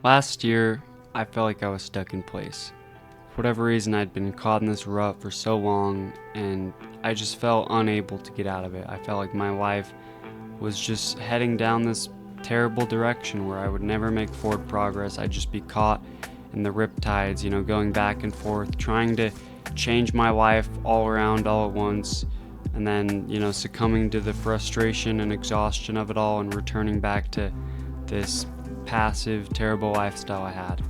Last year, I felt like I was stuck in place. For whatever reason, I'd been caught in this rut for so long, and I just felt unable to get out of it. I felt like my life was just heading down this terrible direction where I would never make forward progress. I'd just be caught in the riptides, going back and forth, trying to change my life all around all at once, and then, succumbing to the frustration and exhaustion of it all and returning back to this passive, terrible lifestyle I had.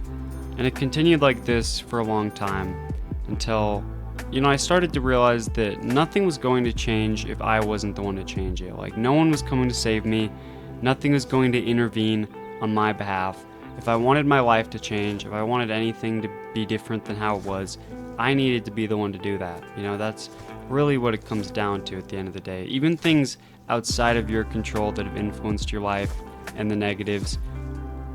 And it continued like this for a long time until, I started to realize that nothing was going to change if I wasn't the one to change it. Like, no one was coming to save me, nothing was going to intervene on my behalf. If I wanted my life to change, if I wanted anything to be different than how it was, I needed to be the one to do that. That's really what it comes down to at the end of the day. Even things outside of your control that have influenced your life and the negatives,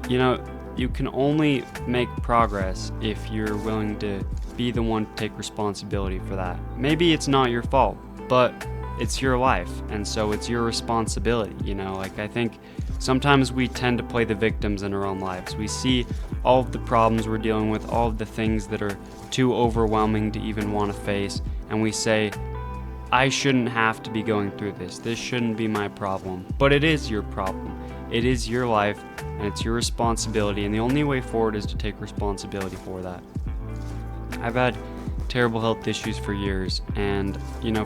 you can only make progress if you're willing to be the one to take responsibility for that. Maybe it's not your fault, but it's your life, and so it's your responsibility. I think sometimes we tend to play the victims in our own lives. We see all of the problems we're dealing with, all of the things that are too overwhelming to even want to face, and we say, I shouldn't have to be going through this. This shouldn't be my problem. But it is your problem. It is your life, and it's your responsibility, and the only way forward is to take responsibility for that. I've had terrible health issues for years, and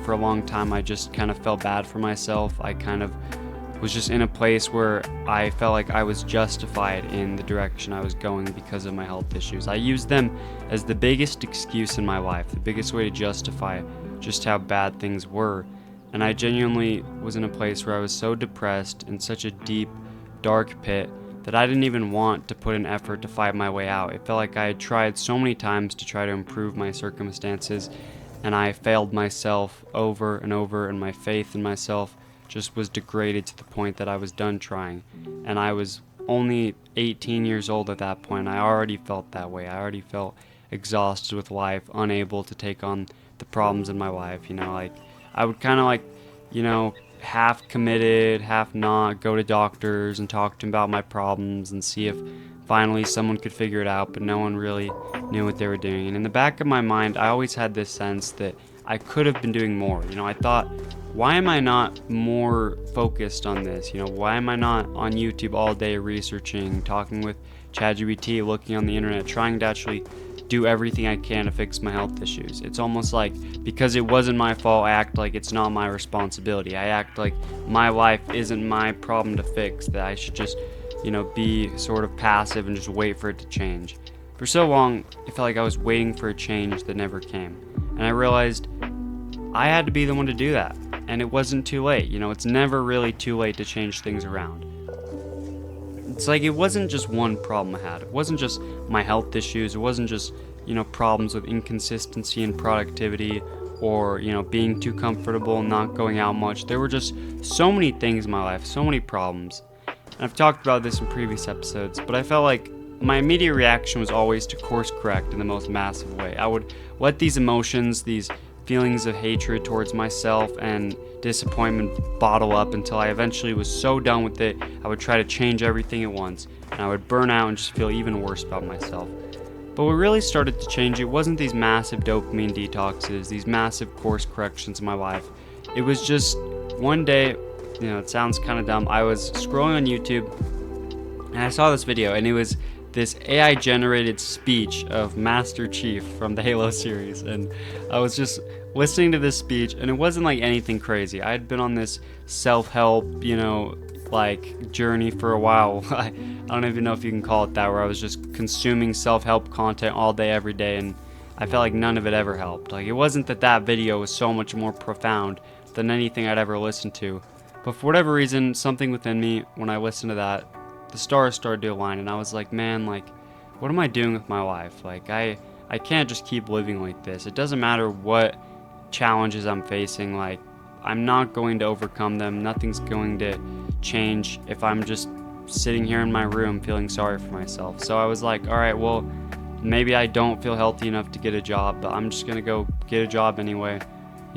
for a long time I just kind of felt bad for myself. I kind of was just in a place where I felt like I was justified in the direction I was going because of my health issues. I used them as the biggest excuse in my life, the biggest way to justify just how bad things were. And I genuinely was in a place where I was so depressed, in such a deep, dark pit, that I didn't even want to put an effort to fight my way out. It felt like I had tried so many times to try to improve my circumstances, and I failed myself over and over, and my faith in myself just was degraded to the point that I was done trying. And I was only 18 years old at that point. I already felt that way. I already felt exhausted with life, unable to take on the problems in my life. I would kind of half committed, half not, go to doctors and talk to them about my problems and see if finally someone could figure it out, but no one really knew what they were doing. And in the back of my mind, I always had this sense that I could have been doing more. I thought, why am I not more focused on this? Why am I not on YouTube all day researching, talking with ChatGPT, looking on the internet, trying to actually do everything I can to fix my health issues? It's almost like, because it wasn't my fault, I act like it's not my responsibility. I act like my life isn't my problem to fix, that I should just, be sort of passive and just wait for it to change. For so long, it felt like I was waiting for a change that never came. And I realized I had to be the one to do that. And it wasn't too late. It's never really too late to change things around. It's like, it wasn't just one problem I had. It wasn't just my health issues. It wasn't just, problems with inconsistency in productivity or, being too comfortable and not going out much. There were just so many things in my life, so many problems. And I've talked about this in previous episodes, but I felt like my immediate reaction was always to course correct in the most massive way. I would let these emotions, these feelings of hatred towards myself and disappointment bottle up until I eventually was so done with it, I would try to change everything at once, and I would burn out and just feel even worse about myself. But what really started to change, it wasn't these massive dopamine detoxes, these massive course corrections in my life. It was just one day, it sounds kind of dumb, I was scrolling on YouTube and I saw this video, and it was this AI generated speech of Master Chief from the Halo series, and I was just listening to this speech, and it wasn't like anything crazy. I had been on this self-help, journey for a while. I don't even know if you can call it that, where I was just consuming self-help content all day, every day, and I felt like none of it ever helped. Like, it wasn't that video was so much more profound than anything I'd ever listened to, but for whatever reason, something within me, when I listened to that, the stars started to align, and I was like, man, what am I doing with my life? I can't just keep living like this. It doesn't matter what challenges I'm facing, I'm not going to overcome them. Nothing's going to change if I'm just sitting here in my room feeling sorry for myself. So I was like, all right, well, maybe I don't feel healthy enough to get a job, but I'm just going to go get a job anyway.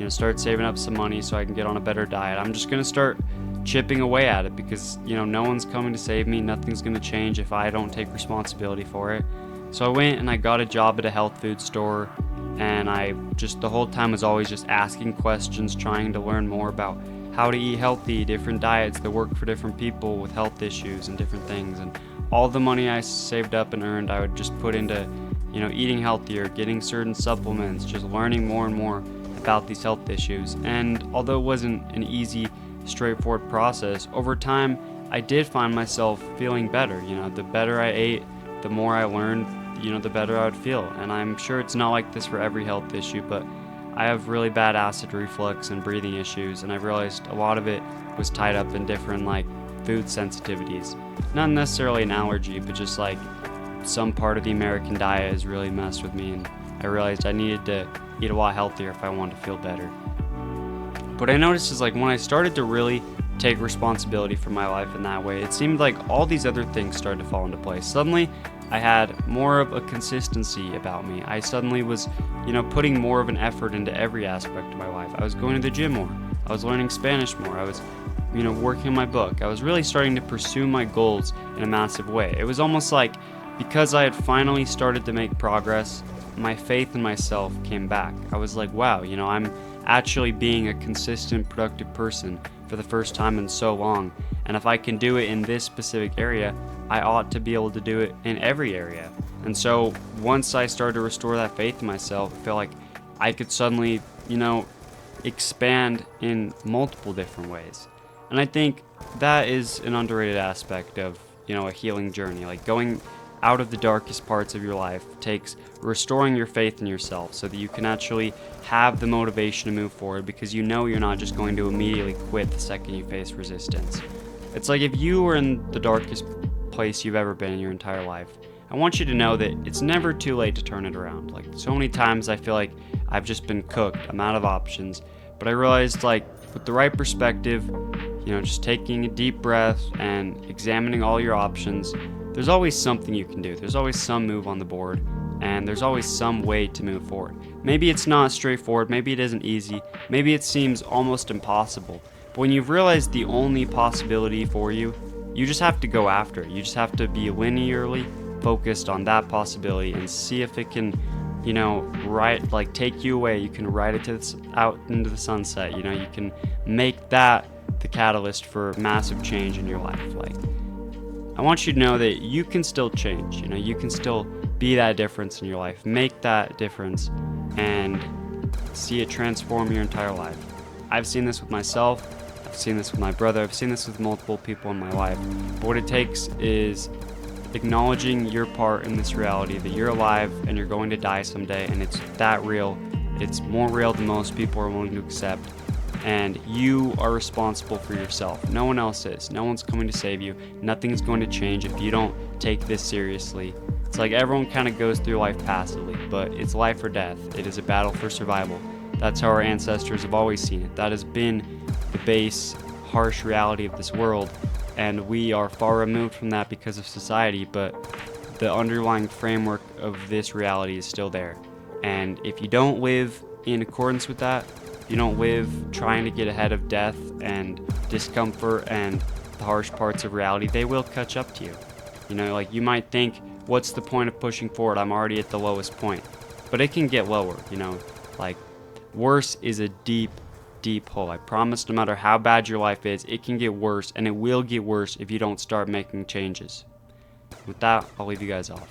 Start saving up some money so I can get on a better diet. I'm just going to start chipping away at it because, no one's coming to save me. Nothing's going to change if I don't take responsibility for it. So I went and I got a job at a health food store, and I just the whole time was always just asking questions, trying to learn more about how to eat healthy, different diets that work for different people with health issues and different things. And all the money I saved up and earned, I would just put into, eating healthier, getting certain supplements, just learning more and more about these health issues. And although it wasn't an easy, straightforward process, over time I did find myself feeling better. The better I ate, the more I learned, the better I would feel. And I'm sure it's not like this for every health issue, but I have really bad acid reflux and breathing issues, and I've realized a lot of it was tied up in different food sensitivities. Not necessarily an allergy, but just some part of the American diet has really messed with me, and I realized I needed to eat a lot healthier if I wanted to feel better. What I noticed is when I started to really take responsibility for my life in that way, it seemed like all these other things started to fall into place. Suddenly I had more of a consistency about me. I suddenly was, putting more of an effort into every aspect of my life. I was going to the gym more. I was learning Spanish more. I was, working on my book. I was really starting to pursue my goals in a massive way. It was almost like because I had finally started to make progress, my faith in myself came back. I was like, wow, I'm actually being a consistent, productive person for the first time in so long. And if I can do it in this specific area, I ought to be able to do it in every area. And so once I started to restore that faith in myself, I felt like I could suddenly, expand in multiple different ways. And I think that is an underrated aspect of, a healing journey. Going out of the darkest parts of your life takes restoring your faith in yourself so that you can actually have the motivation to move forward, because you're not just going to immediately quit the second you face resistance. It's like if you were in the darkest place you've ever been in your entire life, I want you to know that it's never too late to turn it around. So many times I feel like I've just been cooked, I'm out of options, but I realized with the right perspective, just taking a deep breath and examining all your options, there's always something you can do. There's always some move on the board, and there's always some way to move forward. Maybe it's not straightforward, maybe it isn't easy, maybe it seems almost impossible, but when you've realized the only possibility for you, you just have to go after it. You just have to be linearly focused on that possibility and see if it can, take you away. You can ride it out into the sunset. You can make that the catalyst for massive change in your life. I want you to know that you can still change. You can still be that difference in your life. Make that difference and see it transform your entire life. I've seen this with myself. I've seen this with my brother. I've seen this with multiple people in my life. But what it takes is acknowledging your part in this reality, that you're alive and you're going to die someday, and it's that real. It's more real than most people are willing to accept. And you are responsible for yourself. No one else is. No one's coming to save you. Nothing's going to change if you don't take this seriously. It's like everyone kind of goes through life passively, but it's life or death. It is a battle for survival. That's how our ancestors have always seen it. That has been the base, harsh reality of this world, and we are far removed from that because of society, but the underlying framework of this reality is still there. And if you don't live in accordance with that, you don't live trying to get ahead of death and discomfort and the harsh parts of reality, they will catch up to you. You might think, what's the point of pushing forward? I'm already at the lowest point. But it can get lower, worse is a deep, deep hole. I promise, no matter how bad your life is, it can get worse, and it will get worse if you don't start making changes. With that, I'll leave you guys off.